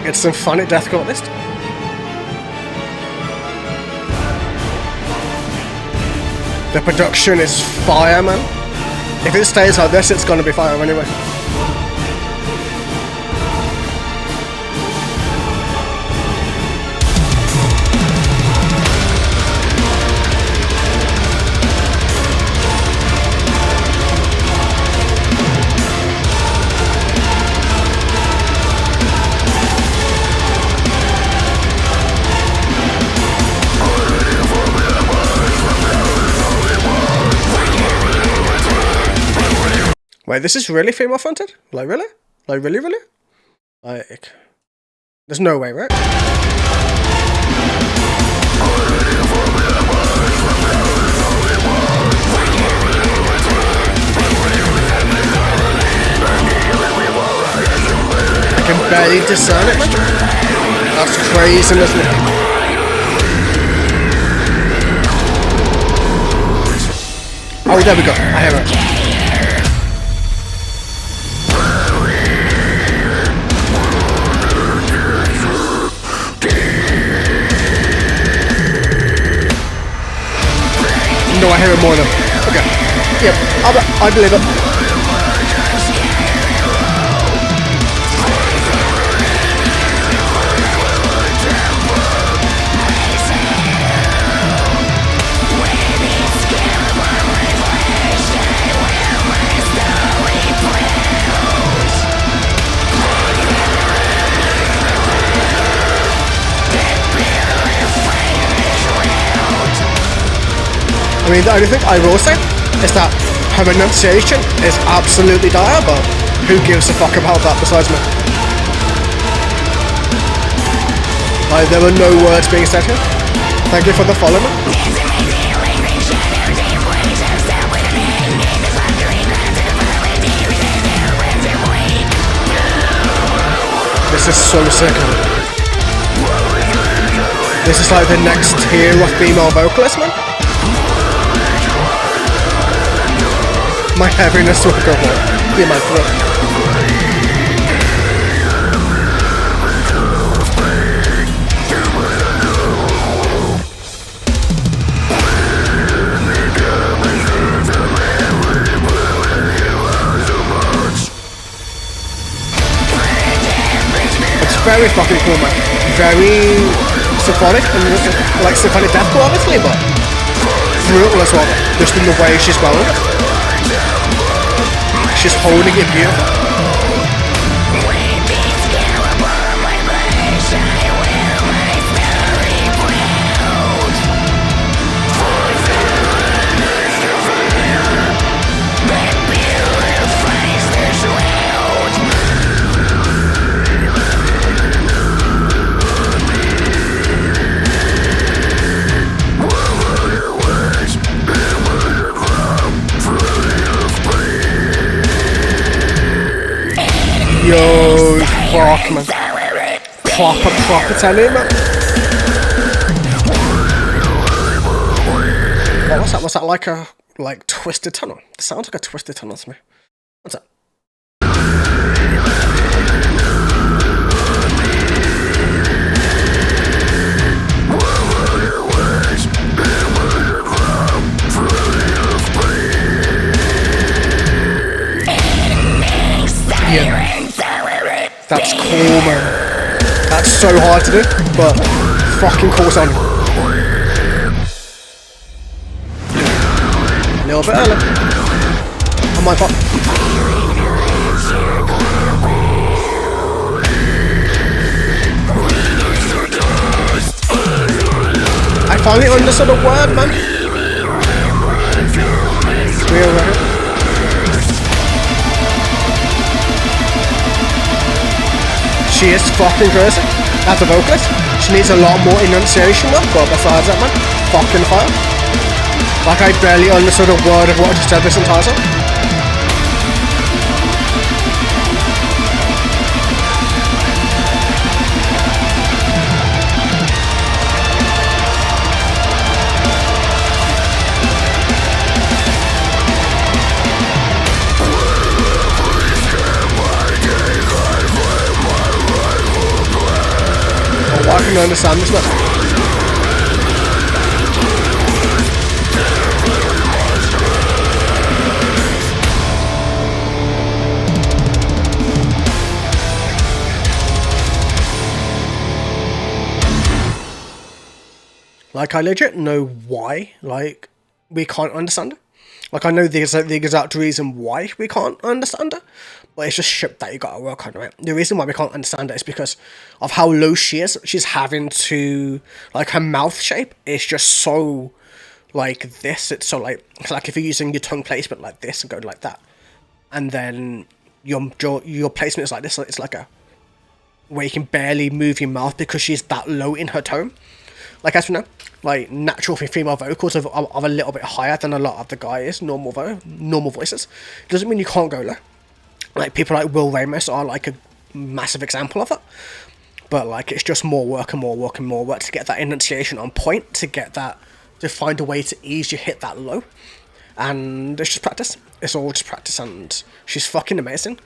It's some fun at deathcore list. The production is fire, man. If it stays like this, it's gonna be fire anyway. Wait, this is really female fronted? Like really? Like really? Like, there's no way, right? I can barely discern it, man. That's crazy, isn't it? Oh, there we go. I hear it. No, I hear it more than. Okay. Yep. I believe it. I mean, the only thing I will say is that her enunciation is absolutely dire, but who gives a fuck about that besides me? Like, there were no words being said here. Thank you for the follow, man. This is so sick. This is like the next tier of female vocalists, man. My heaviness will go in my throat. It's very fucking cool, man. Very symphonic and like symphonic deathcore, obviously, but brutal as well. Just in the way she's going. She's holding it beautiful. Yo, fuck, man. Proper telly, man. What's that like a, twisted tunnel? It sounds like a twisted tunnel to me. What's that? Yeah. That's cool, man. That's so hard to do, but fucking cool sounding. A little bit early. On my part. I finally understood a word, man. Real record. She is fucking crazy. That's a vocalist. She needs a lot more enunciation though, but besides that, man, fucking fire. Like, I barely understood a word of what I just said this entire song. fucking understand this, man. Like, I legit know why, like, we can't understand it. Like, I know the exact reason why we can't understand it, but it's just shit that you gotta work on, right? The reason why we can't understand it is because of how low she is. She's having to, like, her mouth shape is just so, like, this. It's so, like, it's like if you're using your tongue placement like this and going like that, and then your placement is like this, it's like a, where you can barely move your mouth because she's that low in her tone. Like, as we know, like, natural female vocals are a little bit higher than a lot of the guys' normal voices. It doesn't mean you can't go low. Like, people like Will Ramos are, like, a massive example of that. But, like, it's just more work and more work and more work to get that enunciation on point, to get that, to find a way to ease you hit that low. And it's just practice. It's all just practice, and she's fucking amazing.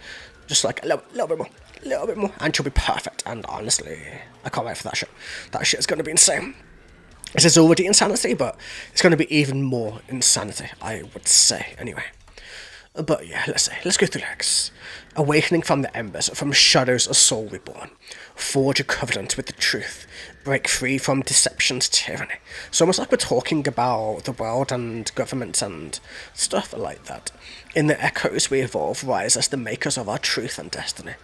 Just, like, a little bit more, and she'll be perfect. And honestly, I can't wait for that shit. That shit is going to be insane. This is already insanity, but it's going to be even more insanity, I would say, anyway. But yeah, let's go through lyrics. Awakening from the embers, from shadows a soul reborn. Forge a covenant with the truth. Break free from deception's tyranny. It's almost like we're talking about the world and governments and stuff like that. In the echoes we evolve, rise as the makers of our truth and destiny.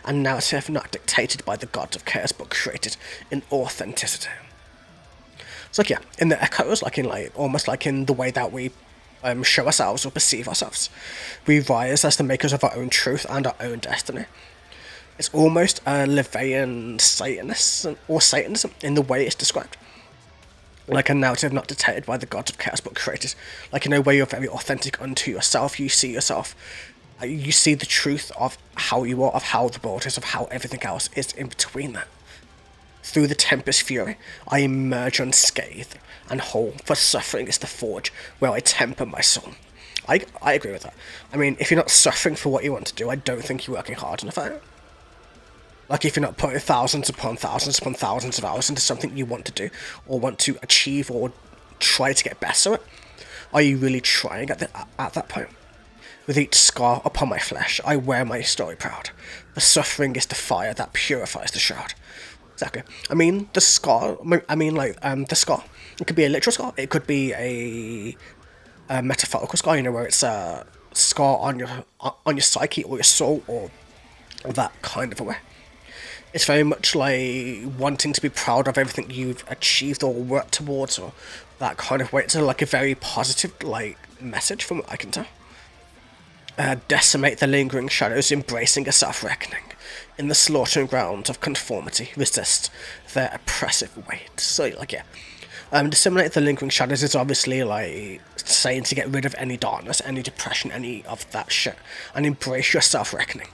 A narrative not dictated by the gods of chaos, but created in authenticity. It's like, yeah, in the echoes, like in, like, almost like in the way that we show ourselves or perceive ourselves. We rise as the makers of our own truth and our own destiny. It's almost a Levian Satanism in the way it's described. Like a narrative not dictated by the gods of chaos, but created, like, where you're very authentic unto yourself. You see yourself, you see the truth of how you are, of how the world is, of how everything else is in between that. Through the tempest fury, I emerge unscathed and whole, for suffering is the forge where I temper my soul. I agree with that. I mean, if you're not suffering for what you want to do, I don't think you're working hard enough at it. Like, if you're not putting thousands upon thousands upon thousands of hours into something you want to do, or want to achieve, or try to get better at, are you really trying at that point? With each scar upon my flesh, I wear my story proud. The suffering is the fire that purifies the shroud. Exactly. I mean, the scar. The scar. It could be a literal scar. It could be a metaphorical scar. Where it's a scar on your psyche or your soul, or that kind of a way. It's very much like wanting to be proud of everything you've achieved or worked towards, or that kind of way. It's like a very positive, like, message from what I can tell. Decimate the lingering shadows, embracing a self-reckoning. In the slaughtering grounds of conformity, resist their oppressive weight. So, like, yeah. Disseminate the lingering shadows is obviously, like, saying to get rid of any darkness, any depression, any of that shit, and embrace your self-reckoning.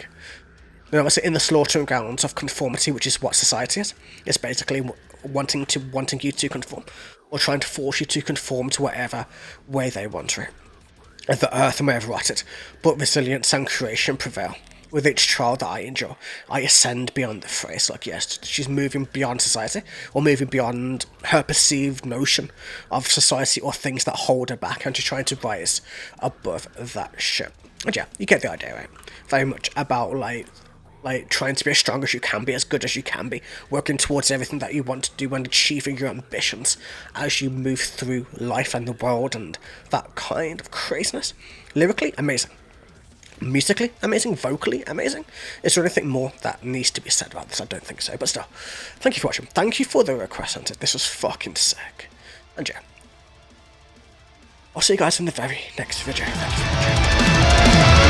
Obviously, in the slaughtering grounds of conformity, which is what society is, it's basically wanting you to conform, or trying to force you to conform to whatever way they want it. The earth may have rotted, but resilience and creation prevail. With each trial that I endure, I ascend beyond the phrase. Like, yes, she's moving beyond society, or moving beyond her perceived notion of society or things that hold her back, and she's trying to rise above that shit. And yeah, you get the idea, right? Very much about, like trying to be as strong as you can be, as good as you can be, working towards everything that you want to do and achieving your ambitions as you move through life and the world and that kind of craziness. Lyrically, amazing. Musically, amazing. Vocally, amazing. Is there anything more that needs to be said about this? I don't think so, but still. Thank you for watching. Thank you for the request, Hunter. This was fucking sick. And yeah. I'll see you guys in the very next video. Thank you for watching.